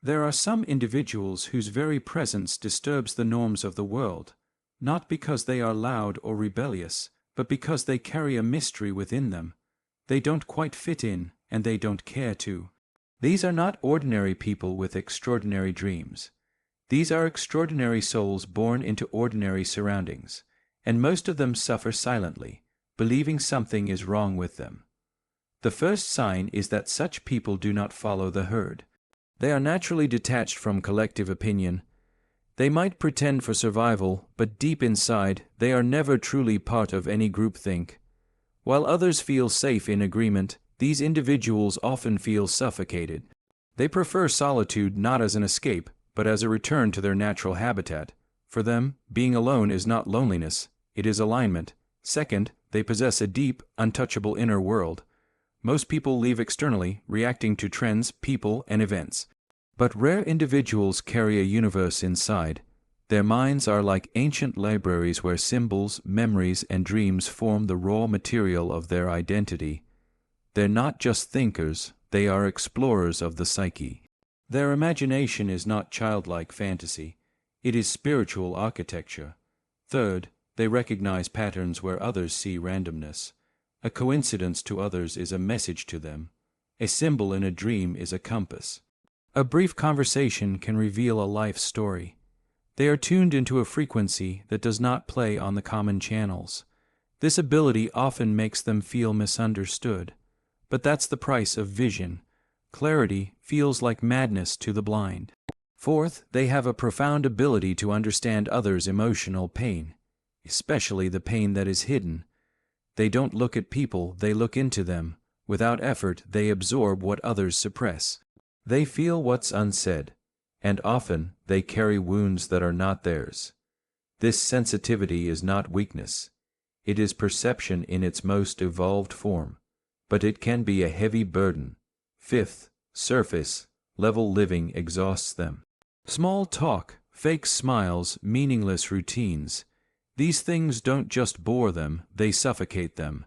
There are some individuals whose very presence disturbs the norms of the world, not because they are loud or rebellious, but because they carry a mystery within them. They don't quite fit in, and they don't care to. These are not ordinary people with extraordinary dreams. These are extraordinary souls born into ordinary surroundings, and most of them suffer silently, believing something is wrong with them. The first sign is that such people do not follow the herd. They are naturally detached from collective opinion. They might pretend for survival, but deep inside, they are never truly part of any groupthink. While others feel safe in agreement, these individuals often feel suffocated. They prefer solitude not as an escape, but as a return to their natural habitat. For them, being alone is not loneliness, it is alignment. Second, they possess a deep, untouchable inner world. Most people live externally, reacting to trends, people, and events. But rare individuals carry a universe inside. Their minds are like ancient libraries where symbols, memories, and dreams form the raw material of their identity. They're not just thinkers, they are explorers of the psyche. Their imagination is not childlike fantasy, it is spiritual architecture. Third, they recognize patterns where others see randomness. A coincidence to others is a message to them. A symbol in a dream is a compass. A brief conversation can reveal a life story. They are tuned into a frequency that does not play on the common channels. This ability often makes them feel misunderstood. But that's the price of vision. Clarity feels like madness to the blind. Fourth, they have a profound ability to understand others' emotional pain, especially the pain that is hidden. They don't look at people, they look into them. Without effort, they absorb what others suppress. They feel what's unsaid, and often they carry wounds that are not theirs. This sensitivity is not weakness. It is perception in its most evolved form, but it can be a heavy burden. Fifth, surface level living exhausts them. Small talk, fake smiles, meaningless routines. These things don't just bore them, they suffocate them.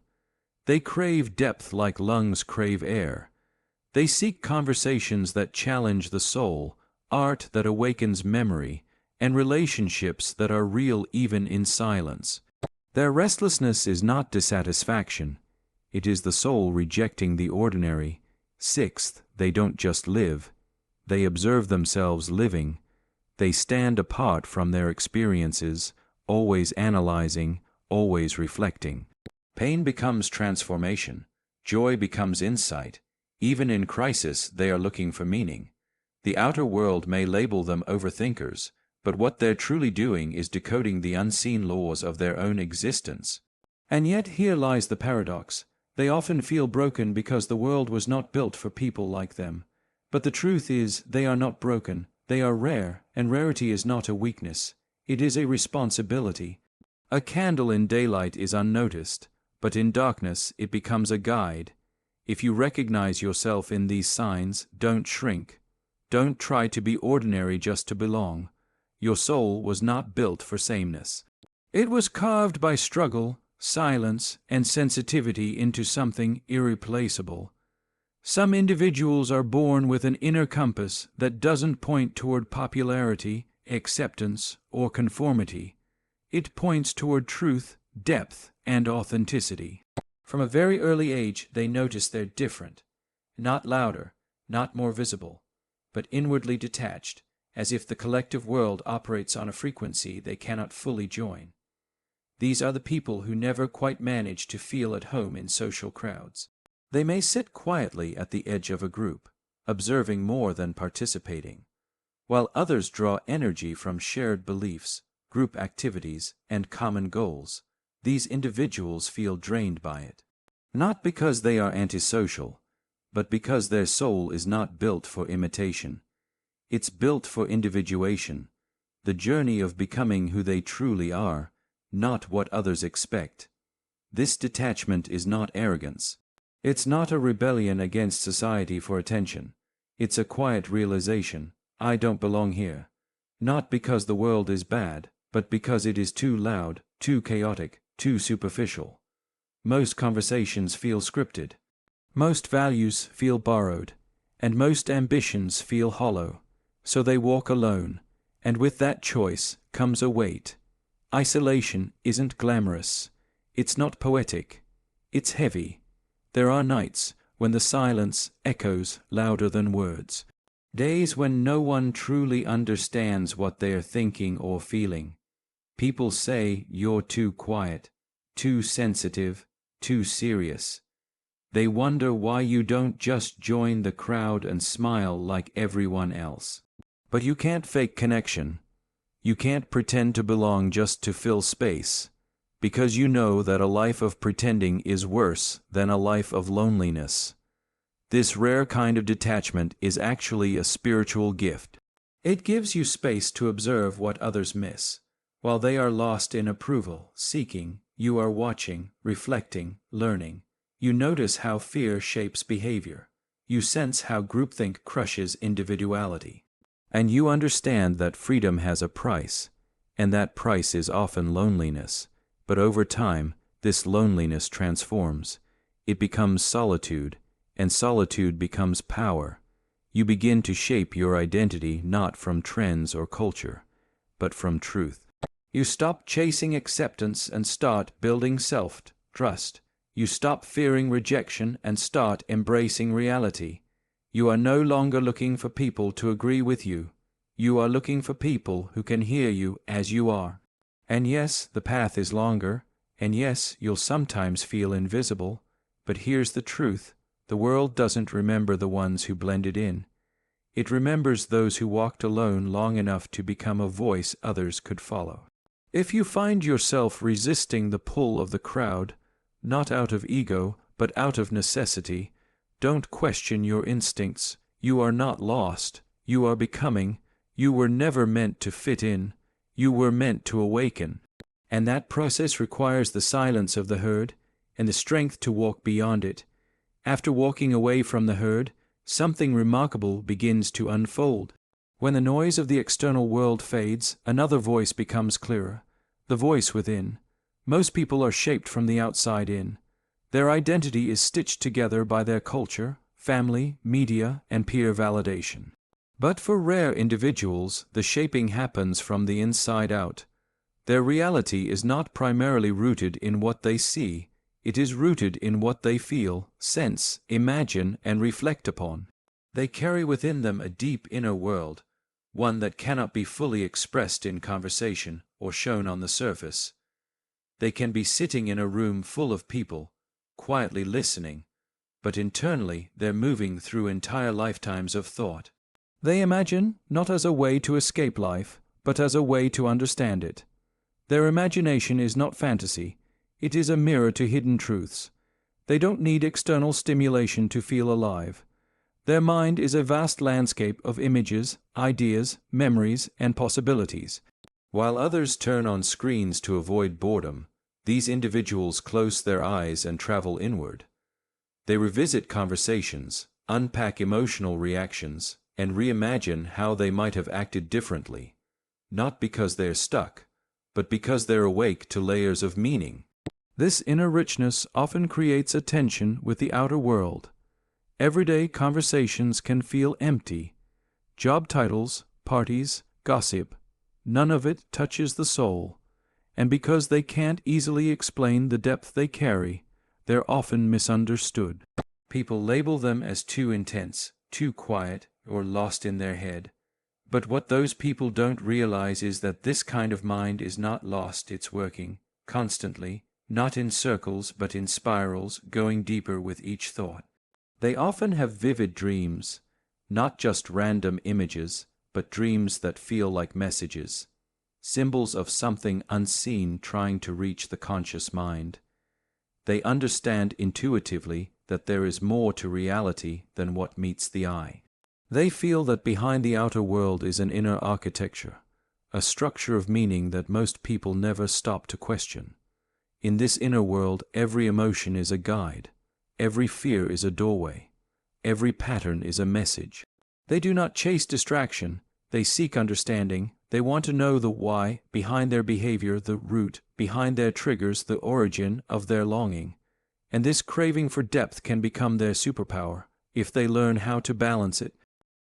They crave depth like lungs crave air. They seek conversations that challenge the soul, art that awakens memory, and relationships that are real even in silence. Their restlessness is not dissatisfaction. It is the soul rejecting the ordinary. Sixth, they don't just live. They observe themselves living. They stand apart from their experiences, always analyzing, always reflecting. Pain becomes transformation. Joy becomes insight. Even in crisis, they are looking for meaning. The outer world may label them overthinkers, but what they're truly doing is decoding the unseen laws of their own existence. And yet here lies the paradox. They often feel broken because the world was not built for people like them. But the truth is, they are not broken. They are rare, and rarity is not a weakness. It is a responsibility. A candle in daylight is unnoticed, but in darkness it becomes a guide. If you recognize yourself in these signs, don't shrink. Don't try to be ordinary just to belong. Your soul was not built for sameness. It was carved by struggle, silence, and sensitivity into something irreplaceable. Some individuals are born with an inner compass that doesn't point toward popularity, acceptance, or conformity. It points toward truth, depth, and authenticity. From a very early age, they notice they're different. Not louder, not more visible, but inwardly detached, as if the collective world operates on a frequency they cannot fully join. These are the people who never quite manage to feel at home in social crowds. They may sit quietly at the edge of a group, observing more than participating, while others draw energy from shared beliefs, group activities, and common goals. These individuals feel drained by it. Not because they are antisocial, but because their soul is not built for imitation. It's built for individuation, the journey of becoming who they truly are, not what others expect. This detachment is not arrogance. It's not a rebellion against society for attention. It's a quiet realization, I don't belong here. Not because the world is bad, but because it is too loud, too chaotic, too superficial. Most conversations feel scripted. Most values feel borrowed. And most ambitions feel hollow. So they walk alone, and with that choice comes a weight. Isolation isn't glamorous. It's not poetic. It's heavy. There are nights when the silence echoes louder than words. Days when no one truly understands what they're thinking or feeling. People say you're too quiet, too sensitive, too serious. They wonder why you don't just join the crowd and smile like everyone else. But you can't fake connection. You can't pretend to belong just to fill space, because you know that a life of pretending is worse than a life of loneliness. This rare kind of detachment is actually a spiritual gift. It gives you space to observe what others miss. While they are lost in approval, seeking, you are watching, reflecting, learning. You notice how fear shapes behavior. You sense how groupthink crushes individuality. And you understand that freedom has a price, and that price is often loneliness. But over time, this loneliness transforms. It becomes solitude, and solitude becomes power. You begin to shape your identity not from trends or culture, but from truth. You stop chasing acceptance and start building self-trust. You stop fearing rejection and start embracing reality. You are no longer looking for people to agree with you. You are looking for people who can hear you as you are. And yes, the path is longer, and yes, you'll sometimes feel invisible, but here's the truth. The world doesn't remember the ones who blended in. It remembers those who walked alone long enough to become a voice others could follow. If you find yourself resisting the pull of the crowd, not out of ego, but out of necessity, don't question your instincts. You are not lost. You are becoming. You were never meant to fit in. You were meant to awaken. And that process requires the silence of the herd and the strength to walk beyond it. After walking away from the herd, something remarkable begins to unfold. When the noise of the external world fades, another voice becomes clearer, the voice within. Most people are shaped from the outside in. Their identity is stitched together by their culture, family, media, and peer validation. But for rare individuals, the shaping happens from the inside out. Their reality is not primarily rooted in what they see. It is rooted in what they feel, sense, imagine, and reflect upon. They carry within them a deep inner world, one that cannot be fully expressed in conversation or shown on the surface. They can be sitting in a room full of people, quietly listening, but internally they're moving through entire lifetimes of thought. They imagine not as a way to escape life, but as a way to understand it. Their imagination is not fantasy. It is a mirror to hidden truths. They don't need external stimulation to feel alive. Their mind is a vast landscape of images, ideas, memories, and possibilities. While others turn on screens to avoid boredom, these individuals close their eyes and travel inward. They revisit conversations, unpack emotional reactions, and reimagine how they might have acted differently, not because they're stuck, but because they're awake to layers of meaning. This inner richness often creates a tension with the outer world. Everyday conversations can feel empty. Job titles, parties, gossip, none of it touches the soul. And because they can't easily explain the depth they carry, they're often misunderstood. People label them as too intense, too quiet, or lost in their head. But what those people don't realize is that this kind of mind is not lost, it's working, constantly, not in circles but in spirals, going deeper with each thought. They often have vivid dreams, not just random images, but dreams that feel like messages, symbols of something unseen trying to reach the conscious mind. They understand intuitively that there is more to reality than what meets the eye. They feel that behind the outer world is an inner architecture, a structure of meaning that most people never stop to question. In this inner world, every emotion is a guide, every fear is a doorway, every pattern is a message. They do not chase distraction, they seek understanding. They want to know the why behind their behavior, the root behind their triggers, the origin of their longing. And this craving for depth can become their superpower if they learn how to balance it.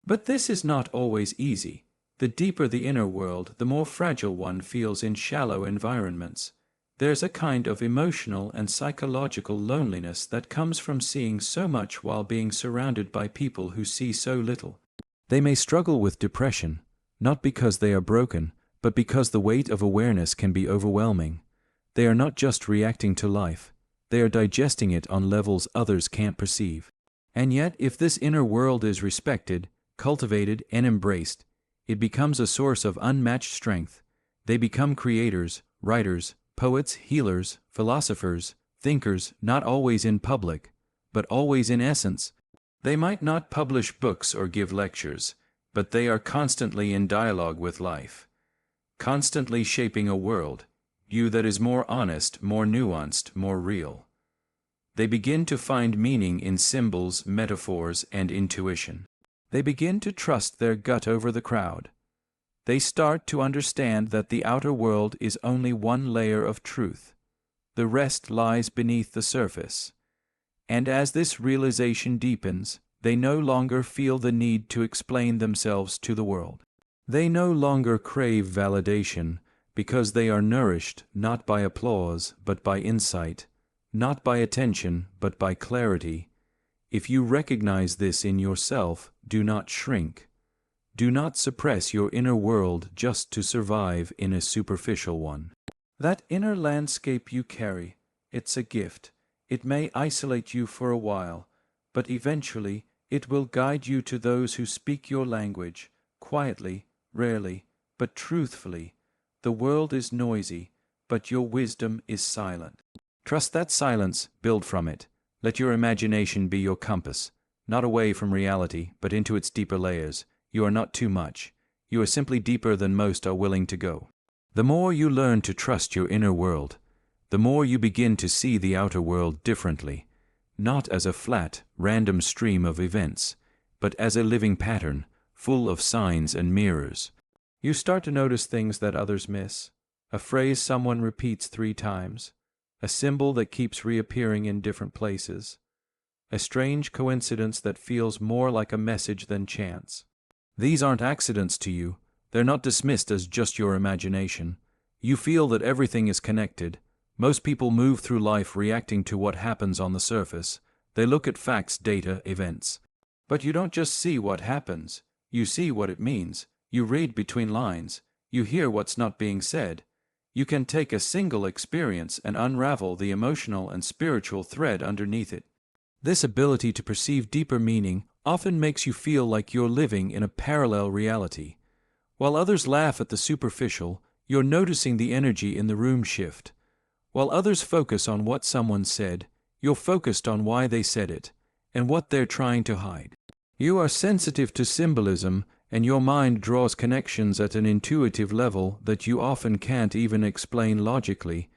But this is not always easy. The deeper the inner world, the more fragile one feels in shallow environments. There's a kind of emotional and psychological loneliness that comes from seeing so much while being surrounded by people who see so little. They may struggle with depression, not because they are broken, but because the weight of awareness can be overwhelming. They are not just reacting to life, they are digesting it on levels others can't perceive. And yet, if this inner world is respected, cultivated, and embraced, it becomes a source of unmatched strength. They become creators, writers, poets, healers, philosophers, thinkers, not always in public, but always in essence. They might not publish books or give lectures, but they are constantly in dialogue with life, constantly shaping a world view that is more honest, more nuanced, more real. They begin to find meaning in symbols, metaphors, and intuition. They begin to trust their gut over the crowd. They start to understand that the outer world is only one layer of truth. The rest lies beneath the surface. And as this realization deepens, they no longer feel the need to explain themselves to the world. They no longer crave validation, because they are nourished not by applause but by insight, not by attention but by clarity. If you recognize this in yourself, do not shrink. Do not suppress your inner world just to survive in a superficial one. That inner landscape you carry, it's a gift. It may isolate you for a while, but eventually it will guide you to those who speak your language, quietly, rarely, but truthfully. The world is noisy, but your wisdom is silent. Trust that silence, build from it. Let your imagination be your compass, not away from reality, but into its deeper layers. You are not too much. You are simply deeper than most are willing to go. The more you learn to trust your inner world, the more you begin to see the outer world differently, not as a flat, random stream of events, but as a living pattern, full of signs and mirrors. You start to notice things that others miss, a phrase someone repeats 3 times, a symbol that keeps reappearing in different places, a strange coincidence that feels more like a message than chance. These aren't accidents to you. They're not dismissed as just your imagination. You feel that everything is connected. Most people move through life reacting to what happens on the surface. They look at facts, data, events. But you don't just see what happens. You see what it means. You read between lines. You hear what's not being said. You can take a single experience and unravel the emotional and spiritual thread underneath it. This ability to perceive deeper meaning often makes you feel like you're living in a parallel reality. While others laugh at the superficial, you're noticing the energy in the room shift. While others focus on what someone said, you're focused on why they said it, and what they're trying to hide. You are sensitive to symbolism, and your mind draws connections at an intuitive level that you often can't even explain logically,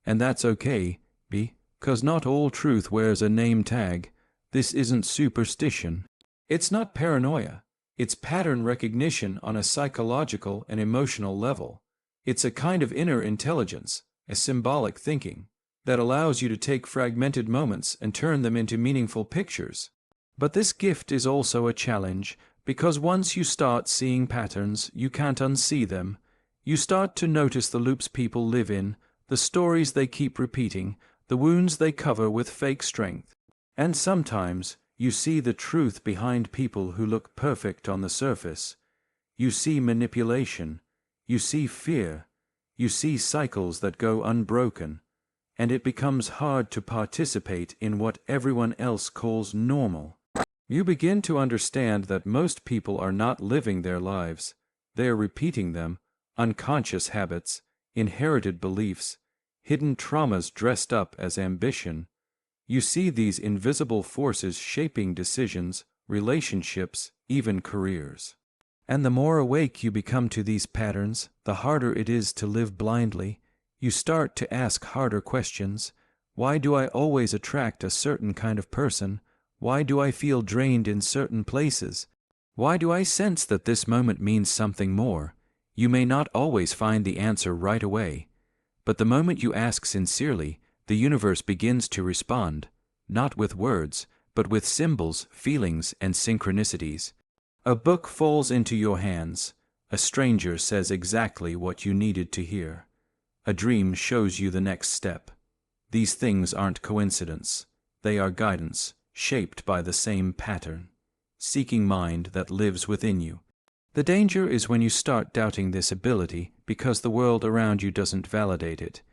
and that's okay, because not all truth wears a name tag. This isn't superstition. It's not paranoia. It's pattern recognition on a psychological and emotional level. It's a kind of inner intelligence, a symbolic thinking, that allows you to take fragmented moments and turn them into meaningful pictures. But this gift is also a challenge, because once you start seeing patterns, you can't unsee them. You start to notice the loops people live in, the stories they keep repeating, the wounds they cover with fake strength. And sometimes, you see the truth behind people who look perfect on the surface. You see manipulation. You see fear. You see cycles that go unbroken. And it becomes hard to participate in what everyone else calls normal. You begin to understand that most people are not living their lives. They are repeating them, unconscious habits, inherited beliefs, hidden traumas dressed up as ambition. You see these invisible forces shaping decisions, relationships, even careers. And the more awake you become to these patterns, the harder it is to live blindly. You start to ask harder questions. Why do I always attract a certain kind of person? Why do I feel drained in certain places? Why do I sense that this moment means something more? You may not always find the answer right away, but the moment you ask sincerely, the universe begins to respond, not with words, but with symbols, feelings, and synchronicities. A book falls into your hands. A stranger says exactly what you needed to hear. A dream shows you the next step. These things aren't coincidence. They are guidance, shaped by the same pattern. Seeking mind that lives within you. The danger is when you start doubting this ability because the world around you doesn't validate it.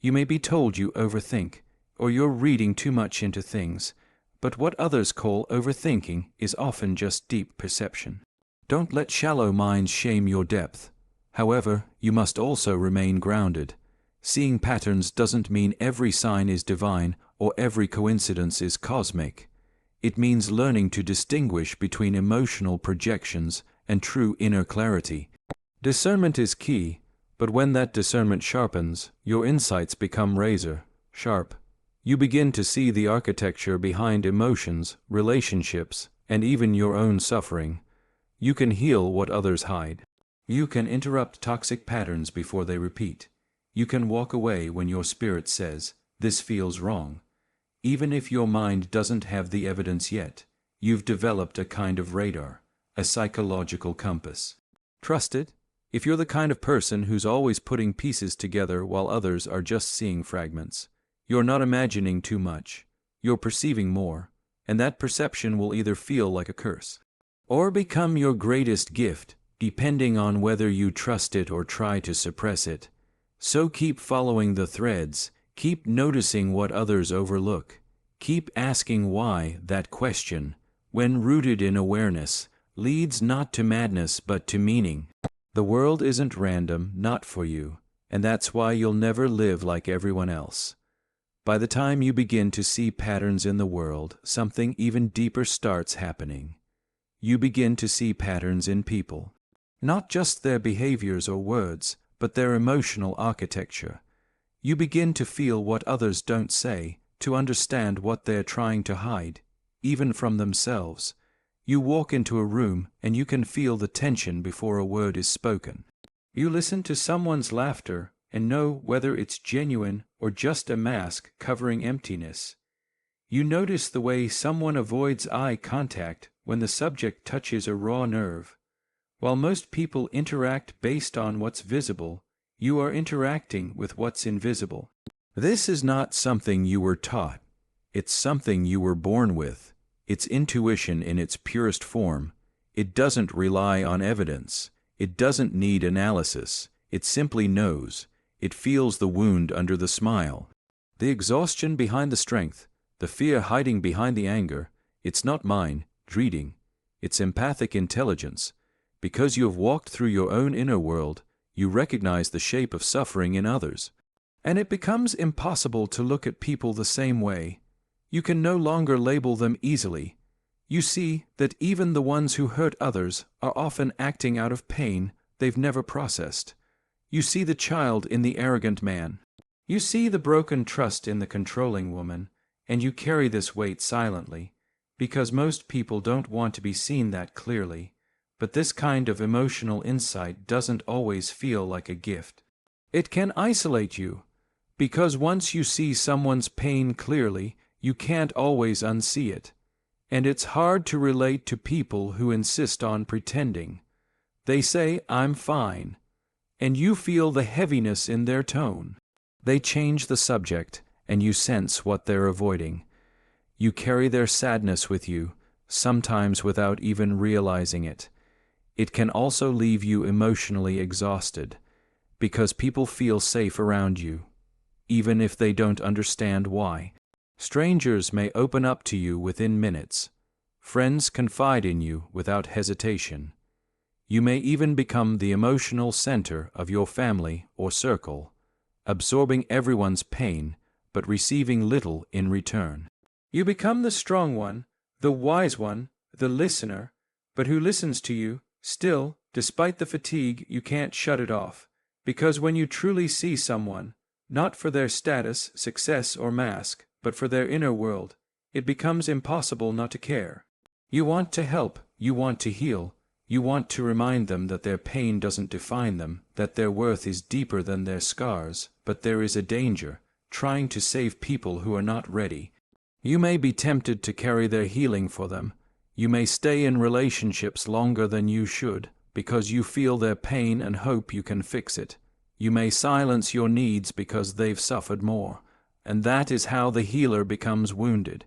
You may be told you overthink, or you're reading too much into things, but what others call overthinking is often just deep perception. Don't let shallow minds shame your depth. However, you must also remain grounded. Seeing patterns doesn't mean every sign is divine or every coincidence is cosmic. It means learning to distinguish between emotional projections and true inner clarity. Discernment is key, but when that discernment sharpens, your insights become razor sharp. You begin to see the architecture behind emotions, relationships, and even your own suffering. You can heal what others hide. You can interrupt toxic patterns before they repeat. You can walk away when your spirit says, "This feels wrong." Even if your mind doesn't have the evidence yet, you've developed a kind of radar, a psychological compass. Trust it. If you're the kind of person who's always putting pieces together while others are just seeing fragments, you're not imagining too much. You're perceiving more, and that perception will either feel like a curse or become your greatest gift, depending on whether you trust it or try to suppress it. So keep following the threads, keep noticing what others overlook, keep asking why. That question, when rooted in awareness, leads not to madness but to meaning. The world isn't random, not for you, and that's why you'll never live like everyone else. By the time you begin to see patterns in the world, something even deeper starts happening. You begin to see patterns in people. Not just their behaviors or words, but their emotional architecture. You begin to feel what others don't say, to understand what they're trying to hide, even from themselves. You walk into a room and you can feel the tension before a word is spoken. You listen to someone's laughter and know whether it's genuine or just a mask covering emptiness. You notice the way someone avoids eye contact when the subject touches a raw nerve. While most people interact based on what's visible, you are interacting with what's invisible. This is not something you were taught. It's something you were born with. It's intuition in its purest form. It doesn't rely on evidence. It doesn't need analysis. It simply knows. It feels the wound under the smile, the exhaustion behind the strength, the fear hiding behind the anger. It's not mind reading. It's empathic intelligence. Because you have walked through your own inner world, you recognize the shape of suffering in others. And it becomes impossible to look at people the same way. You can no longer label them easily. You see that even the ones who hurt others are often acting out of pain they've never processed. You see the child in the arrogant man. You see the broken trust in the controlling woman, and you carry this weight silently, because most people don't want to be seen that clearly. But this kind of emotional insight doesn't always feel like a gift. It can isolate you, because once you see someone's pain clearly, you can't always unsee it. And it's hard to relate to people who insist on pretending. They say, "I'm fine," and you feel the heaviness in their tone. They change the subject, and you sense what they're avoiding. You carry their sadness with you, sometimes without even realizing it. It can also leave you emotionally exhausted, because people feel safe around you, even if they don't understand why. Strangers may open up to you within minutes. Friends confide in you without hesitation. You may even become the emotional center of your family or circle, absorbing everyone's pain but receiving little in return. You become the strong one, the wise one, the listener, but who listens to you. Still, despite the fatigue, you can't shut it off, because when you truly see someone, not for their status, success, or mask, but for their inner world, it becomes impossible not to care. You want to help, you want to heal, you want to remind them that their pain doesn't define them, that their worth is deeper than their scars, but there is a danger, trying to save people who are not ready. You may be tempted to carry their healing for them, You may stay in relationships longer than you should, because you feel their pain and hope you can fix it. You may silence your needs because they've suffered more, and that is how the healer becomes wounded.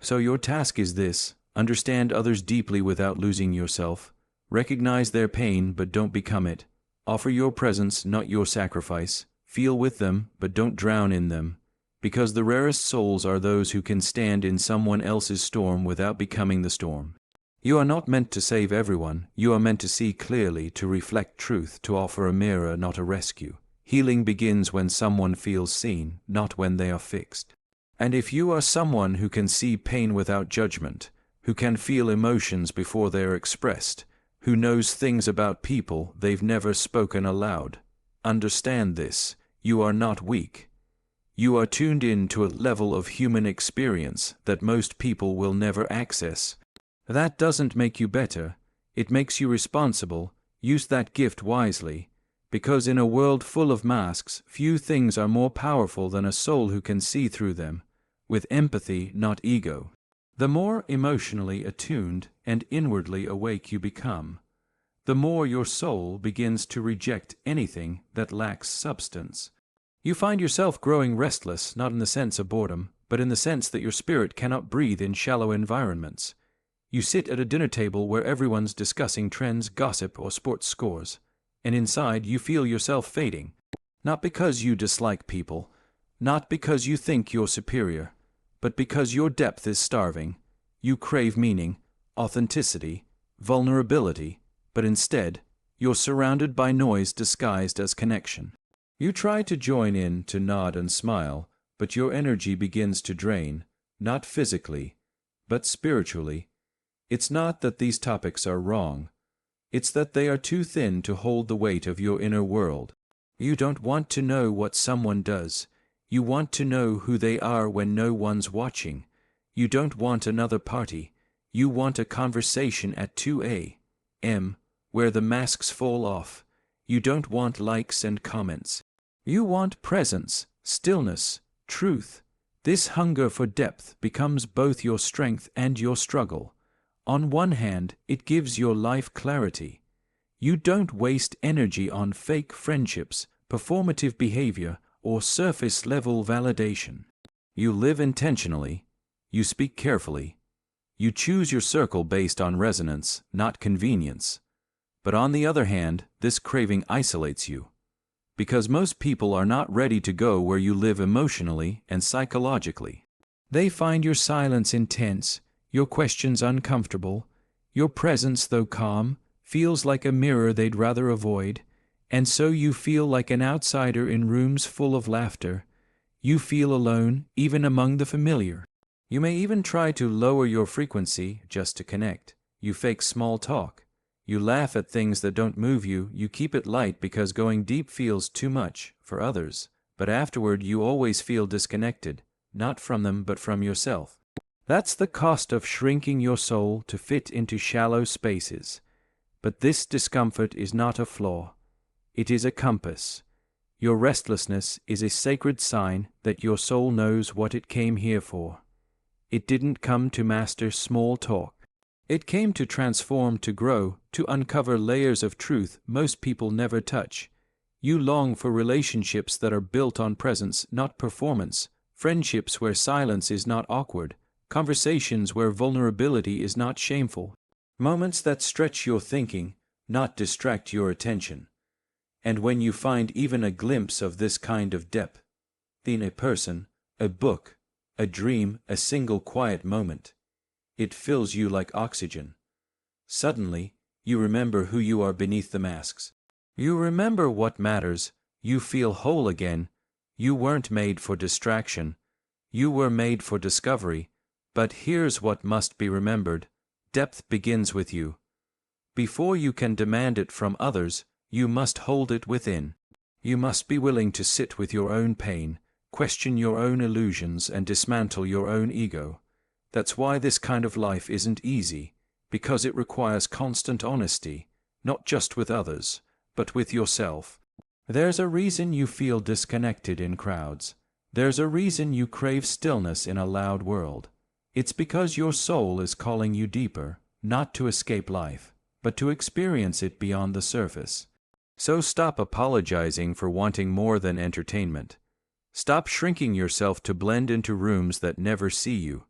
So your task is this: understand others deeply without losing yourself. Recognize their pain, but don't become it. Offer your presence, not your sacrifice. Feel with them, but don't drown in them. Because the rarest souls are those who can stand in someone else's storm without becoming the storm. You are not meant to save everyone. You are meant to see clearly, to reflect truth, to offer a mirror, not a rescue. Healing begins when someone feels seen, not when they are fixed. And if you are someone who can see pain without judgment, who can feel emotions before they are expressed, who knows things about people they've never spoken aloud, understand this: you are not weak. You are tuned in to a level of human experience that most people will never access. That doesn't make you better, it makes you responsible. Use that gift wisely, because in a world full of masks, few things are more powerful than a soul who can see through them, with empathy, not ego. The more emotionally attuned and inwardly awake you become, the more your soul begins to reject anything that lacks substance. You find yourself growing restless, not in the sense of boredom, but in the sense that your spirit cannot breathe in shallow environments. You sit at a dinner table where everyone's discussing trends, gossip, or sports scores, and inside you feel yourself fading. Not because you dislike people, not because you think you're superior, but because your depth is starving. You crave meaning, authenticity, vulnerability, but instead, you're surrounded by noise disguised as connection. You try to join in, to nod and smile, but your energy begins to drain, not physically, but spiritually. It's not that these topics are wrong. It's that they are too thin to hold the weight of your inner world. You don't want to know what someone does. You want to know who they are when no one's watching. You don't want another party. You want a conversation at 2 a.m., where the masks fall off. You don't want likes and comments. You want presence, stillness, truth. This hunger for depth becomes both your strength and your struggle. On one hand, it gives your life clarity. You don't waste energy on fake friendships, performative behavior, or surface-level validation. You live intentionally. You speak carefully. You choose your circle based on resonance, not convenience. But on the other hand, this craving isolates you. Because most people are not ready to go where you live emotionally and psychologically. They find your silence intense, your questions uncomfortable, your presence, though calm, feels like a mirror they'd rather avoid, and so you feel like an outsider in rooms full of laughter. You feel alone, even among the familiar. You may even try to lower your frequency just to connect. You fake small talk. You laugh at things that don't move you. You keep it light because going deep feels too much for others. But afterward you always feel disconnected, not from them but from yourself. That's the cost of shrinking your soul to fit into shallow spaces. But this discomfort is not a flaw. It is a compass. Your restlessness is a sacred sign that your soul knows what it came here for. It didn't come to master small talk. It came to transform, to grow, to uncover layers of truth most people never touch. You long for relationships that are built on presence, not performance, friendships where silence is not awkward, conversations where vulnerability is not shameful, moments that stretch your thinking, not distract your attention. And when you find even a glimpse of this kind of depth, in a person, a book, a dream, a single quiet moment, it fills you like oxygen. Suddenly, you remember who you are beneath the masks. You remember what matters. You feel whole again. You weren't made for distraction. You were made for discovery. But here's what must be remembered. Depth begins with you. Before you can demand it from others, you must hold it within. You must be willing to sit with your own pain, question your own illusions, and dismantle your own ego. That's why this kind of life isn't easy, because it requires constant honesty, not just with others, but with yourself. There's a reason you feel disconnected in crowds. There's a reason you crave stillness in a loud world. It's because your soul is calling you deeper, not to escape life, but to experience it beyond the surface. So stop apologizing for wanting more than entertainment. Stop shrinking yourself to blend into rooms that never see you.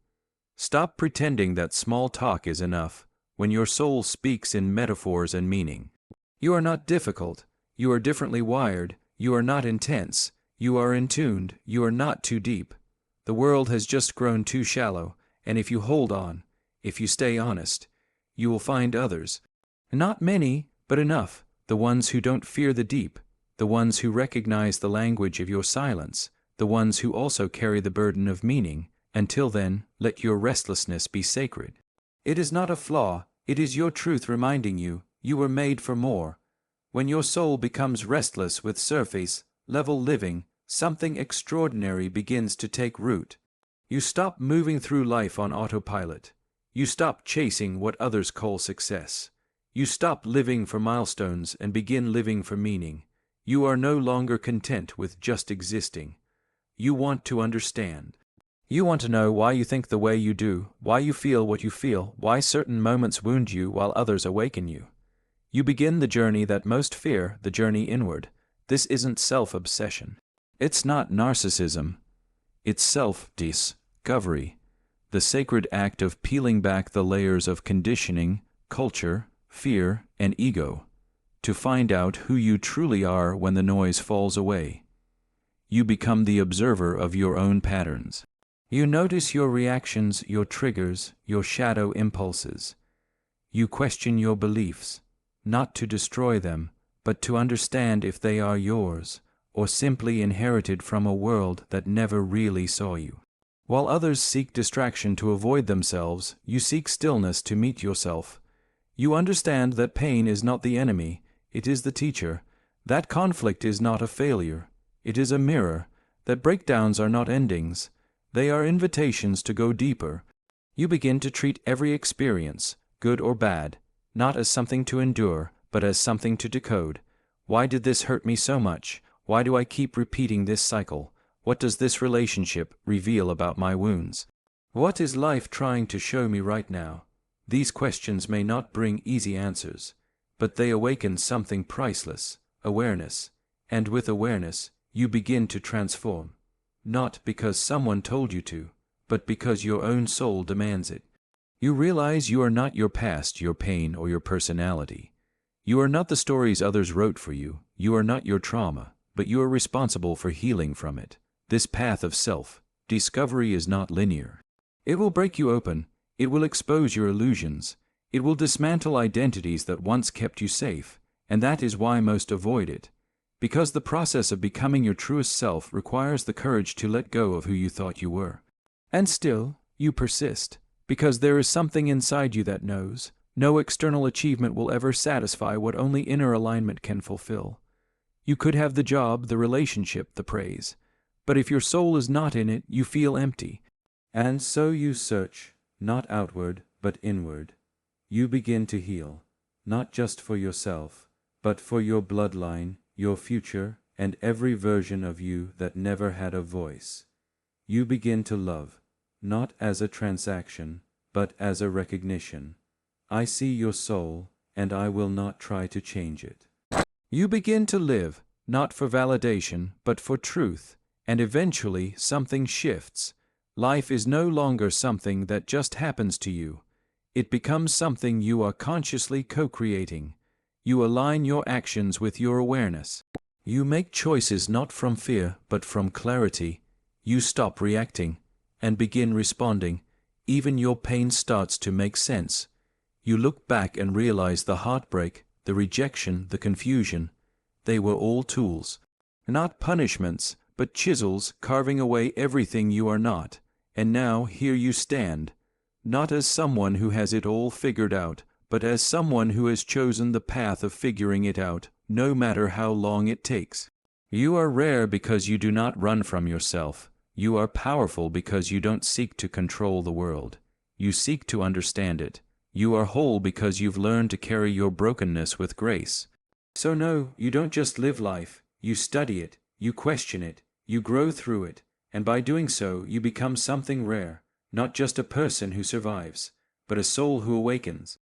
Stop pretending that small talk is enough when your soul speaks in metaphors and meaning. You are not difficult. You are differently wired. You are not intense. You are in tuned. You are not too deep. The world has just grown too shallow, and if you hold on, if you stay honest, you will find others. Not many, but enough. The ones who don't fear the deep. The ones who recognize the language of your silence. The ones who also carry the burden of meaning. Until then, let your restlessness be sacred. It is not a flaw. It is your truth reminding you, you were made for more. When your soul becomes restless with surface-level living, something extraordinary begins to take root. You stop moving through life on autopilot. You stop chasing what others call success. You stop living for milestones and begin living for meaning. You are no longer content with just existing. You want to understand. You want to know why you think the way you do, why you feel what you feel, why certain moments wound you while others awaken you. You begin the journey that most fear, the journey inward. This isn't self-obsession. It's not narcissism. It's self-discovery. The sacred act of peeling back the layers of conditioning, culture, fear, and ego, to find out who you truly are when the noise falls away. You become the observer of your own patterns. You notice your reactions, your triggers, your shadow impulses. You question your beliefs, not to destroy them, but to understand if they are yours, or simply inherited from a world that never really saw you. While others seek distraction to avoid themselves, you seek stillness to meet yourself. You understand that pain is not the enemy, it is the teacher. That conflict is not a failure, it is a mirror. That breakdowns are not endings, they are invitations to go deeper. You begin to treat every experience, good or bad, not as something to endure, but as something to decode. Why did this hurt me so much? Why do I keep repeating this cycle? What does this relationship reveal about my wounds? What is life trying to show me right now? These questions may not bring easy answers, but they awaken something priceless, awareness, and with awareness, you begin to transform. Not because someone told you to, but because your own soul demands it. You realize you are not your past, your pain, or your personality. You are not the stories others wrote for you. You are not your trauma, but you are responsible for healing from it. This path of self-discovery is not linear. It will break you open. It will expose your illusions. It will dismantle identities that once kept you safe, and that is why most avoid it. Because the process of becoming your truest self requires the courage to let go of who you thought you were. And still, you persist, because there is something inside you that knows. No external achievement will ever satisfy what only inner alignment can fulfill. You could have the job, the relationship, the praise, but if your soul is not in it, you feel empty. And so you search, not outward, but inward. You begin to heal, not just for yourself, but for your bloodline, your future, and every version of you that never had a voice. You begin to love, not as a transaction, but as a recognition. I see your soul, and I will not try to change it. You begin to live, not for validation, but for truth, and eventually something shifts. Life is no longer something that just happens to you. It becomes something you are consciously co-creating. You align your actions with your awareness. You make choices not from fear, but from clarity. You stop reacting and begin responding. Even your pain starts to make sense. You look back and realize the heartbreak, the rejection, the confusion. They were all tools. Not punishments, but chisels carving away everything you are not. And now here you stand. Not as someone who has it all figured out, but as someone who has chosen the path of figuring it out, no matter how long it takes. You are rare because you do not run from yourself. You are powerful because you don't seek to control the world. You seek to understand it. You are whole because you've learned to carry your brokenness with grace. So no, you don't just live life, you study it, you question it, you grow through it, and by doing so you become something rare, not just a person who survives, but a soul who awakens.